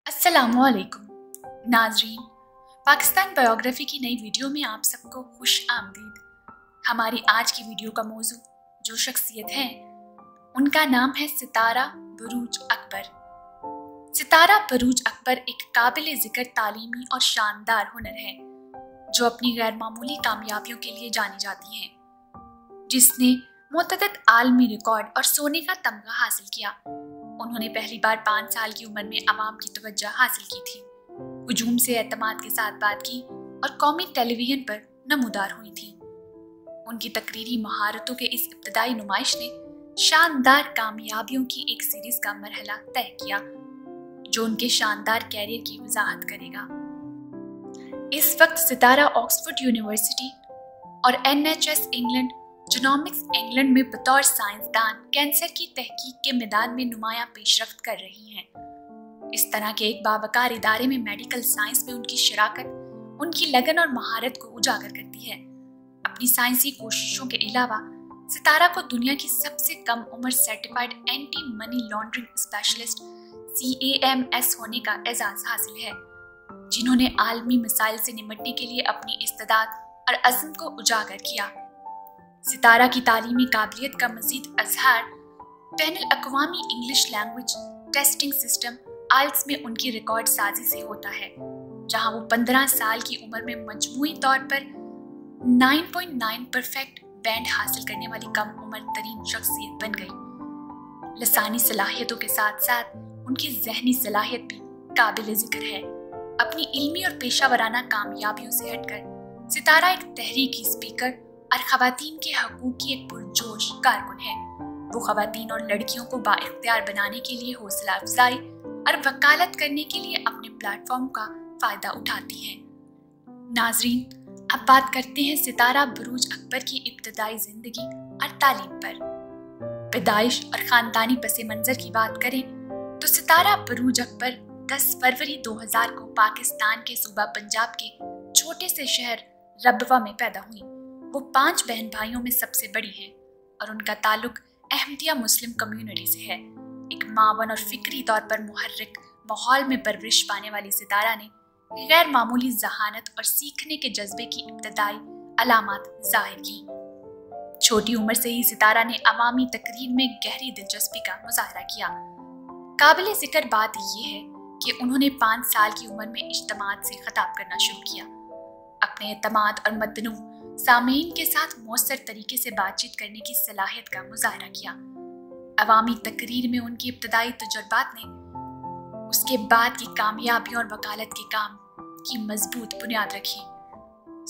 अस्सलामुअलैकुम नाजरीन, पाकिस्तान बायोग्राफी की नई वीडियो में आप सबको खुश आमदीद। हमारी आज की वीडियो का मौजू जो शख्सियत है उनका नाम है सितारा बरूज अकबर। सितारा बरूज अकबर एक काबिल ज़िक्र तालीमी और शानदार हुनर है जो अपनी गैर मामूली कामयाबियों के लिए जानी जाती हैं, जिसने मुतअद्दिद आलमी रिकॉर्ड और सोने का तमगा हासिल किया। उन्होंने पहली बार 5 साल की उम्र में अवाम की तवज्जो हासिल की थी, हुजूम से एतमाद के साथ बात की और कौमी टेलीविजन पर नमूदार हुई थी। उनकी तकरीरी महारतों के इस इब्तदाई नुमाइश ने शानदार कामयाबियों की एक सीरीज का मरहला तय किया जो उनके शानदार कैरियर की वजाहत करेगा। इस वक्त सितारा ऑक्सफोर्ड यूनिवर्सिटी और NHS इंग्लैंड जीनोमिक्स इंग्लैंड में बतौर साइंसदान कैंसर की तहकीक के मैदान में नुमायां पेशरफ्त कर रही हैं। इस तरह के एक बावकार इदारे में मेडिकल साइंस में उनकी शराकत उनकी लगन और महारत को उजागर करती है। अपनी साइंसी कोशिशों के अलावा सितारा को दुनिया की सबसे कम उम्र certified anti money laundering specialist CAMS होने का एजाज हासिल है, जिन्होंने आलमी मसाइल से निपटने के लिए अपनी इस्तेदाद और अज़्म को उजागर किया। सितारा की तालीमी काबिलियत का मज़ीद अज़हार बैनुल अक़वामी English language testing system IELTS में उनकी रिकॉर्ड साजी से होता है, जहां वो 15 साल की उम्र में मजमूई तौर पर 9.9 परफेक्ट बैंड हासिल करने वाली कम उम्र तरीन शख्सियत बन गई। लसानी सलाहियतों के साथ साथ उनकी ज़हनी सलाहियत भी काबिल ज़िक्र है। अपनी इल्मी और पेशा वराना कामयाबियों से हटकर सितारा एक तहरीकी स्पीकर और ख़वातीन के हकूक़ की एक पुरजोश कारकुन है। वो ख़वातीन और लड़कियों को बाइख्तियार बनाने के लिए हौसला अफजाई और वकालत करने के लिए अपने प्लेटफॉर्म का फ़ायदा उठाती हैं। नाजरीन, अब बात करते हैं सितारा बरूज अकबर की इब्तदाई ज़िंदगी और तालीम पर। पैदाइश और ख़ानदानी पस मंज़र की बात करें तो सितारा बरूज अकबर 10 फरवरी 2000 को पाकिस्तान के सूबा पंजाब के छोटे से शहर रबवा में पैदा हुई। वो 5 बहन भाइयों में सबसे बड़ी हैं और उनका ताल्लुक अहमदिया मुस्लिम कम्युनिटी से है। एक मावन और फिक्री तौर पर मुहर्रिक माहौल में परवरिश पाने वाली सितारा ने गैर मामूली जहानत और सीखने के जज्बे की इब्तदाई अलामात जाहिर की। छोटी उम्र से ही सितारा ने अवामी तकरीर में गहरी दिलचस्पी का मुजाहरा किया। काबिल ज़िक्र बात यह है कि उन्होंने 5 साल की उम्र में इज्तिमात से खिताब करना शुरू किया। अपने एतमाद और मतनू सामीन के साथ मौसर तरीके से बातचीत करने की सलाहियत का मुजाहरा किया। अवामी तकरीर में उनकी इब्तदाई तजुर्बात ने उसके बाद की कामयाबियों और वकालत के काम की मजबूत बुनियाद रखी।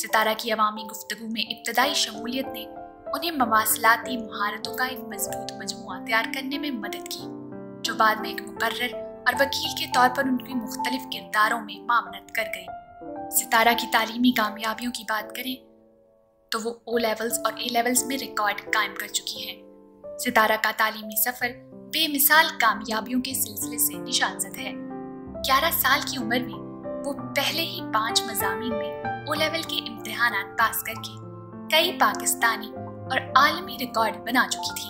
सितारा की अवामी गुफ्तगू में इब्तदाई शमूलियत ने उन्हें मवासलाती महारतों का एक मजबूत मजमुआ तैयार करने में मदद की, जो बाद में एक मुकर्रर और वकील के तौर पर उनकी मुख्तलिफ किरदारों में मामनत कर गई। सितारा की तालीमी कामयाबियों की बात करें तो वो O लेवल्स और A लेवल्स में रिकॉर्ड कायम कर चुकी हैं। सितारा का तालीमी सफ़र बेमिसाल कामयाबियों के सिलसिले से निशानज़द है। 11 साल की उम्र में वो पहले ही 5 मज़ामीन में O लेवल के इम्तिहानात पास करके कई पाकिस्तानी और आलमी रिकॉर्ड बना चुकी थी।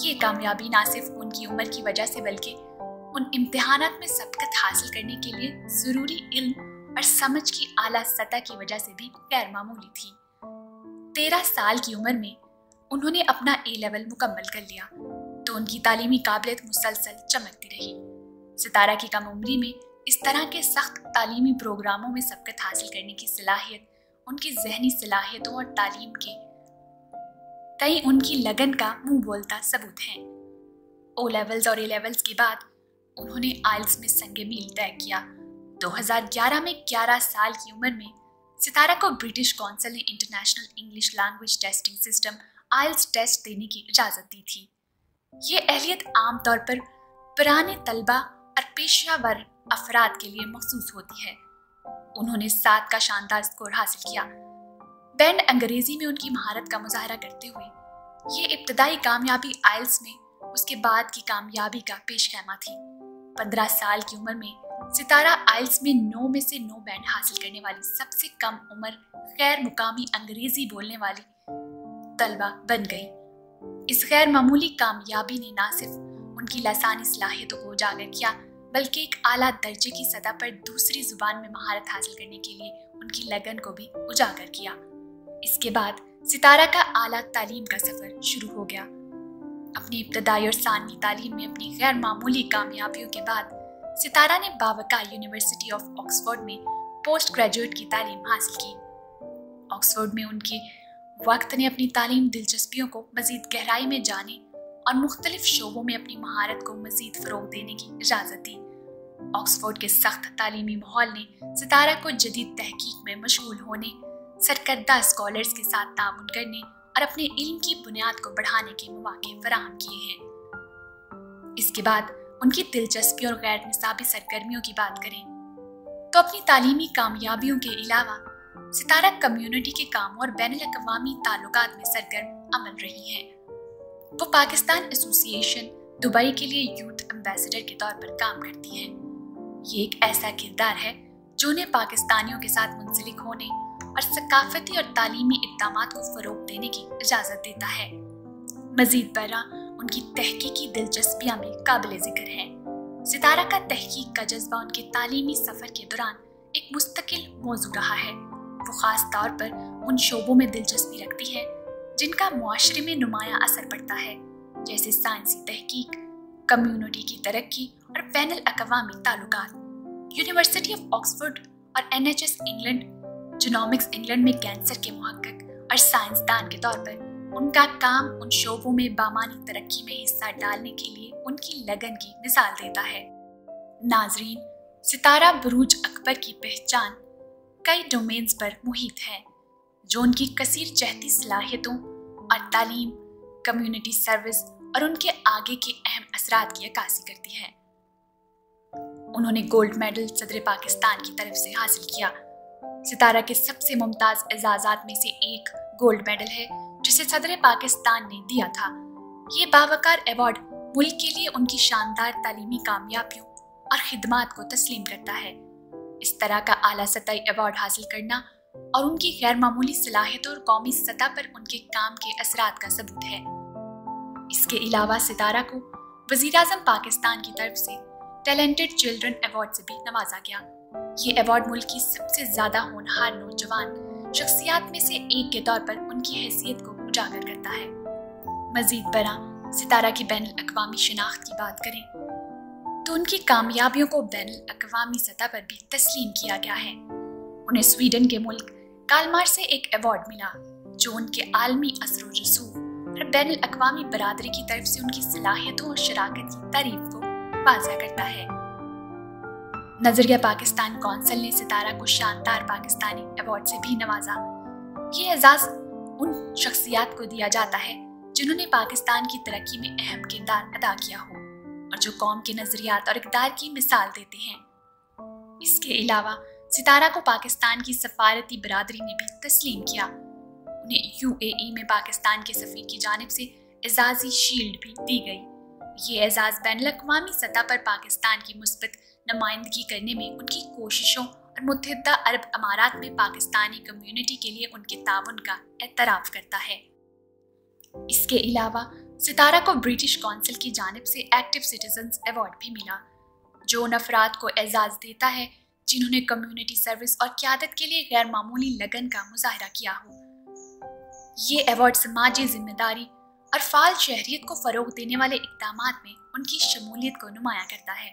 ये कामयाबी ना सिर्फ उनकी उम्र की वजह से बल्कि उन इम्तिहानात में सबकत हासिल करने के लिए ज़रूरी इल्म और समझ की आला सतह की वजह से भी गैर मामूली थी। 13 साल की उम्र में उन्होंने अपना A लेवल मुकम्मल कर लिया तो उनकी तालीमी काबिलियत मुसलसल चमकती रही। सितारा की कम उम्री में इस तरह के सख्त तालीमी प्रोग्रामों में सबकत हासिल करने की सलाहियत उनकी जहनी सलाहियतों और तालीम के तई उनकी लगन का मुंह बोलता सबूत है। O लेवल्स और A लेवल्स के बाद उन्होंने IELTS में संगे मील तय किया। 2011 में 11 साल की उम्र में सितारा को ब्रिटिश कौंसिल ने International English language testing system IELTS test देने की इजाज़त दी थी। ये अहलियत आमतौर पर पुराने तलबा और पेशेवर अफराद के लिए मखसूस होती है। उन्होंने 7 का शानदार स्कोर हासिल किया। बैंड अंग्रेजी में उनकी महारत का मुजाहरा करते हुए ये इब्तदाई कामयाबी IELTS में उसके बाद की कामयाबी का पेशखैमा थी। 15 साल की उम्र में सितारा IELTS में 9 में से 9 बैंड हासिल करने वाली सबसे कम उम्र गैर मुकामी अंग्रेजी बोलने वाली तलबा बन गई। इस गैर मामूली कामयाबी ने न सिर्फ उनकी लसानी सलाहियतों को उजागर किया बल्कि एक आला दर्जे की सतह पर दूसरी जुबान में महारत हासिल करने के लिए उनकी लगन को भी उजागर किया। इसके बाद सितारा का आला तालीम का सफर शुरू हो गया। अपनी इब्तदाई और सानवी तालीम में अपनी गैर मामूली कामयाबियों के बाद सितारा ने बावकार यूनिवर्सिटी ऑफ ऑक्सफोर्ड में पोस्ट ग्रेजुएट की तालीम हासिल की। ऑक्सफोर्ड में उनके वक्त ने अपनी तालीम दिलचस्पियों को मजीद गहराई में जाने और मुख्तलिफ शोबों में अपनी महारत को मजीद फरोग देने की इजाज़त दी। ऑक्सफोर्ड के सख्त तालीमी माहौल ने सितारा को जदीद तहकीक में मशगूल होने, सरकर्दा स्कॉलर्स के साथ ताउन करने और अपने इल्म की बुनियाद को बढ़ाने के मौके फराहम किए हैं। इसके बाद उनकी दिलचस्पी और गैर निसाबी सरगर्मियों की बात करें तो अपनी तालीमी कामयाबियों के अलावा सितारा कम्युनिटी के कामों और बैनुल-अक़वामी ताल्लुकात में सरगर्म अमल रही हैं। वो पाकिस्तान एसोसिएशन दुबई के लिए यूथ एम्बेसडर के तौर पर काम करती हैं। ये एक ऐसा किरदार है जो उन्हें पाकिस्तानियों के साथ मुंसलिक होने और सकाफती और तालीमी इक़दामात को फ़रोग़ देने की इजाज़त देता है। मज़ीद बरा उनकी तहकीकी दिलचस्पियाँ भी काबिल ज़िक्र हैं। सितारा का तहकीक का जज्बा उनके तालीमी सफ़र के दौरान एक मुस्तकिल मौजू रहा है। वो ख़ास तौर पर उन शोबों में दिलचस्पी रखती है जिनका मुआशरे में नुमायाँ असर पड़ता है, जैसे साइंसी तहकीक, कम्युनिटी की तरक्की और बैनुल-अक़वामी ताल्लुकात। यूनिवर्सिटी ऑफ ऑक्सफोर्ड और NHS इंग्लैंड, जीनोमिक्स इंग्लैंड में कैंसर के मुहक्किक और साइंसदान के तौर पर उनका काम उन शोबों में बामानी तरक्की में हिस्सा डालने के लिए उनकी लगन की मिसाल देता है। नाजरीन, सितारा बुरूज अकबर की पहचान कई डोमेन्स पर मुहित है जो उनकी कसीर जहती सलाहियतों और तालीम, कम्युनिटी सर्विस और उनके आगे के अहम असरात की अक्कासी करती है। उन्होंने गोल्ड मेडल सदर पाकिस्तान की तरफ से हासिल किया। सितारा के सबसे मुमताज़ एजाज़ात में से एक गोल्ड मेडल है जिसे सदर पाकिस्तान ने दिया था। ये बावकार अवार्ड मुल्क के लिए उनकी शानदार तालीमी कामयाबियों और खिदमात को तस्लीम करता है। इस तरह का आला सतही अवार्ड हासिल करना और उनकी गैर मामूली सलाहियतों और कौमी सतह पर उनके काम के असरात का सबूत है। इसके अलावा सितारा को वज़ीर-ए-आज़म पाकिस्तान की तरफ से टैलेंटेड चिल्ड्रन अवार्ड से भी नवाजा गया। ये अवार्ड मुल्क की सबसे ज़्यादा होनहार नौजवान शख्सियात में से एक के तौर पर उनकी हैसियत को उजागर करता है। मज़ीद बरा सितारा की बैनुल-अक़वामी शनाख्त की बात करें तो उनकी कामयाबियों को बैनुल-अक़वामी सतह पर भी तस्लीम किया गया है। उन्हें स्वीडन के मुल्क कालमार से एक अवार्ड मिला जो उनके आलमी असर व रसूख और बैनुल-अक़वामी बरादरी की तरफ से उनकी सलाहियतों और शराकत की तारीफ को वाज़ह करता है। नज़रिया पाकिस्तान कौंसिल ने सितारा को शानदार पाकिस्तानी अवार्ड से भी नवाजा। ये एजाज़ उन शख्सियात को दिया जाता है जिन्होंने पाकिस्तान की तरक्की में अहम किरदार अदा किया हो और जो कौम के नज़रियात और इक़दार की मिसाल देते हैं। इसके अलावा सितारा को पाकिस्तान की सफारती बरादरी ने भी तस्लीम किया। उन्हें UAE में पाकिस्तान के सफ़ीर की जानिब से एजाज़ी शील्ड भी दी गई। ये एजाज़ बैनुल-अक़वामी सतह पर पाकिस्तान की मुस्बत नुमाइंदगी करने में उनकी कोशिशों और मुत्तहिदा अरब अमारात में पाकिस्तानी कम्युनिटी के लिए उनके ताउन का एतराफ़ करता है। इसके अलावा सितारा को ब्रिटिश कौंसिल की जानिब से एक्टिव सिटीजन्स अवार्ड भी मिला जो उन अफराद को एजाज़ देता है जिन्होंने कम्युनिटी सर्विस और क़यादत के लिए गैर मामूली लगन का मुजाहरा किया हो। ये अवार्ड समाजी जिम्मेदारी और फ़ाल शहरियत को फ़रोग़ देने वाले इक़दामात में उनकी शमूलियत को नुमायाँ करता है।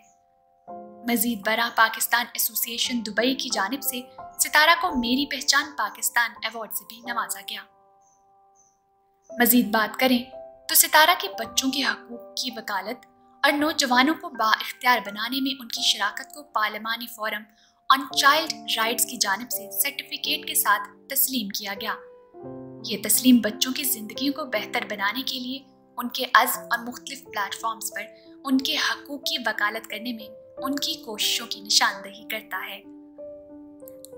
मज़ीद बरा पाकिस्तान एसोसिएशन दुबई की जानिब से सितारा को मेरी पहचान पाकिस्तान अवार्ड से भी नवाजा गया। मज़ीद बात करें तो सितारा के बच्चों के हकूक़ की वकालत और नौजवानों को बाइख्तियार बनाने में उनकी शराकत को पार्लिमानी फोरम ऑन चाइल्ड राइट्स की जानिब से सर्टिफिकेट के साथ तस्लीम किया गया। ये तस्लीम बच्चों की ज़िंदगी को बेहतर बनाने के लिए उनके अज़्म और मुख्तलिफ प्लेटफॉर्म्स पर उनके हकूक़ की वकालत करने में उनकी कोशिशों की निशानदही करता है।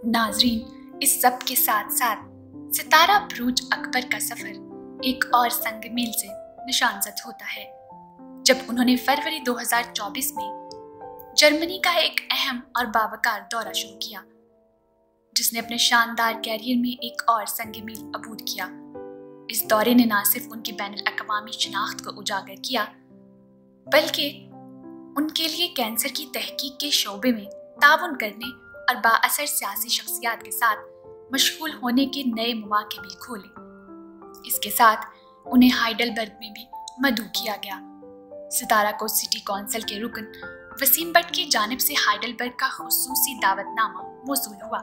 नाजरीन, इस सब के साथ साथ सितारा बुरूज अकबर का सफ़र एक और संग-मील से निशानजद होता है जब उन्होंने फरवरी 2024 में जर्मनी का एक अहम और बावकार दौरा शुरू किया जिसने अपने शानदार कैरियर में एक और संग-मील अबूर किया। इस दौरे ने न सिर्फ उनकी बैनुल-अक़वामी शनाख्त को उजागर किया बल्कि उनके लिए कैंसर की तहकीक के शोबे में ताउन करने और बाअसर सियासी शख्सियात के साथ मशगूल होने के नए मौके भी खोले। इसके साथ उन्हें हाइडलबर्ग में भी मदऊ किया गया। सितारा को सिटी कौंसिल के रुकन वसीम बट की जानिब से हाइडलबर्ग का खुसूसी दावतनामा मौसूल हुआ।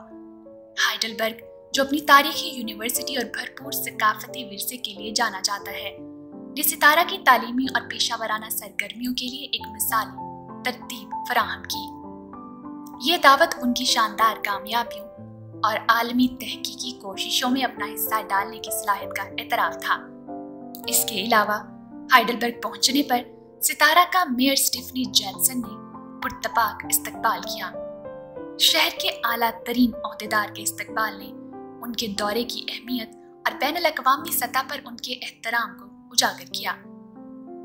हाइडलबर्ग, जो अपनी तारीखी यूनिवर्सिटी और भरपूर सकाफती विरसे के लिए जाना जाता है, ने सितारा की तालीमी और पेशावराना सरगर्मियों के लिए एक मिसाली तरतीब फराहम की। ये दावत उनकी शानदार कामयाबियों और आलमी तहकीकी कोशिशों में अपना हिस्सा डालने की सलाहियत का एतराफ़ था। इसके अलावा हाइडलबर्ग पहुंचने पर सितारा का मेयर स्टीफनी जैनसन ने पुरतपाक इस्तकबाल किया। शहर के आला तरीन ओहदेदार के इस्तकबाल ने उनके दौरे की अहमियत और बैनुल-अक़वामी सतह पर उनके एहतराम को उजागर किया।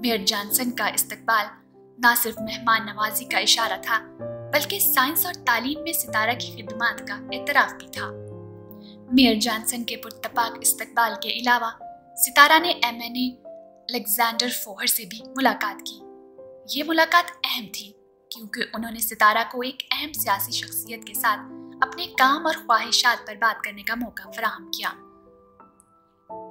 मेयर जॉनसन का इस्तकबाल न सिर्फ मेहमान नवाजी का इशारा था, बल्कि साइंस और तालीम में सितारा की खिदमत का एतराफ़ भी था। मेयर जॉनसन के पुरतपाक इस्तकबाल के अलावा सितारा ने एमएनए अलेक्जेंडर फोहर से भी मुलाकात की। ये मुलाकात अहम थी क्योंकि उन्होंने सितारा को एक अहम सियासी शख्सियत के साथ अपने काम और ख्वाहिशात पर बात करने का मौका फराहम किया।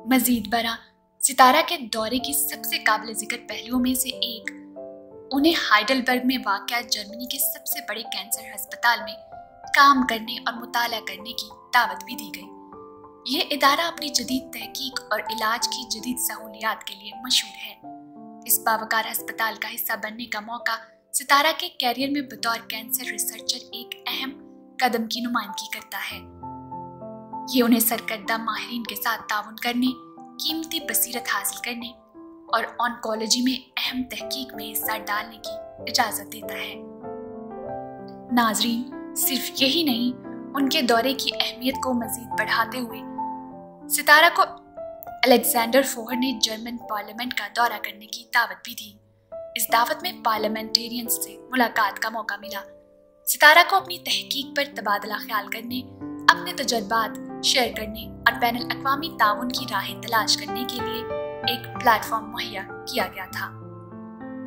मजीद बरा सितारा के दौरे की सबसे काबिल जिक्र पहलुओं में से एक, उन्हें हाइडलबर्ग में वाक़या जर्मनी के सबसे बड़े कैंसर अस्पताल में काम करने और मुताला करने की दावत भी दी गई। ये इदारा अपनी जदीद तहकीक और इलाज की जदीद सहूलियात के लिए मशहूर है। इस बावकार अस्पताल का हिस्सा बनने का मौका सितारा के कैरियर में बतौर कैंसर रिसर्चर एक अहम कदम की नुमाइंदगी करता है। ये उन्हें सरकर्दा माहिरीन के साथ ताउन करने, कीमती बसीरत हासिल करने और ऑन्कोलॉजी में अहम तहकीक में हिस्सा डालने की इजाज़त देता है। नाजरीन, सिर्फ यही नहीं, उनके दौरे की अहमियत को मजीद बढ़ाते हुए सितारा को अलेक्जेंडर फोहर ने जर्मन पार्लियामेंट का दौरा करने की दावत भी दी। इस दावत में पार्लियामेंटेरियंस से मुलाकात का मौका मिला। सितारा को अपनी तहकीक पर तबादला ख्याल करने, अपने तजुर्बात शेयर करने और बैनुल-अक़वामी ताउन की राहें तलाश करने के लिए एक प्लेटफॉर्म मुहैया किया गया था।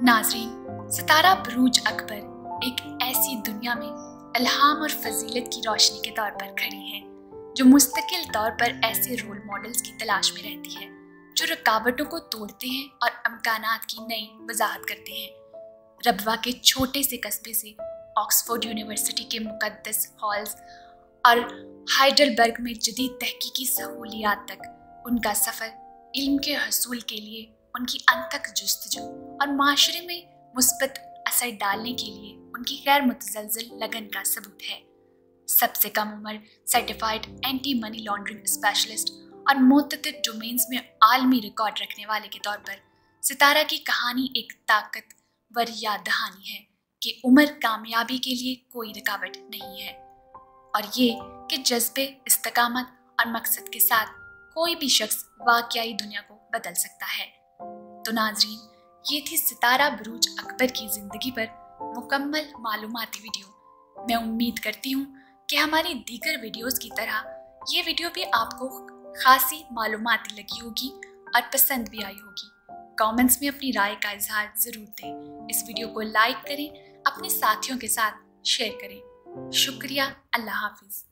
नाजरीन, सितारा बुरूज अकबर एक ऐसी दुनिया में इल्हाम और फजीलत की रोशनी के तौर पर खड़ी है जो मुस्तकिल तौर पर ऐसे रोल मॉडल्स की तलाश में रहती है जो रुकावटों को तोड़ते हैं और अमकानात की नई वजाहत करते हैं। रबवा के छोटे से कस्बे से ऑक्सफोर्ड यूनिवर्सिटी के मुकद्दस हॉल्स और हाइडलबर्ग में जदीद तहकीकी सहूलियात तक उनका सफ़र इल्म के हसूल के लिए उनकी अनथक जुस्तजू और माशरे में मुस्बत असर डालने के लिए उनकी गैर मुतज़लज़ल लगन का सबूत है। सबसे कम उम्र certified anti money laundering specialist और मुतअद्दिद डोमेन्स में आलमी रिकॉर्ड रखने वाले के तौर पर सितारा की कहानी एक ताकतवर याद दहानी है कि उम्र कामयाबी के लिए कोई रुकावट नहीं है, और ये कि जज्बे, इस्तकामत और मकसद के साथ कोई भी शख्स वाकई दुनिया को बदल सकता है। तो नाजरीन, ये थी सितारा बुरूज अकबर की ज़िंदगी पर मुकम्मल मालूमाती वीडियो। मैं उम्मीद करती हूँ कि हमारी दीगर वीडियोस की तरह ये वीडियो भी आपको खासी मालूमाती लगी होगी और पसंद भी आई होगी। कमेंट्स में अपनी राय का इजहार ज़रूर दें। इस वीडियो को लाइक करें, अपने साथियों के साथ शेयर करें। शुक्रिया। अल्लाह हाफिज़।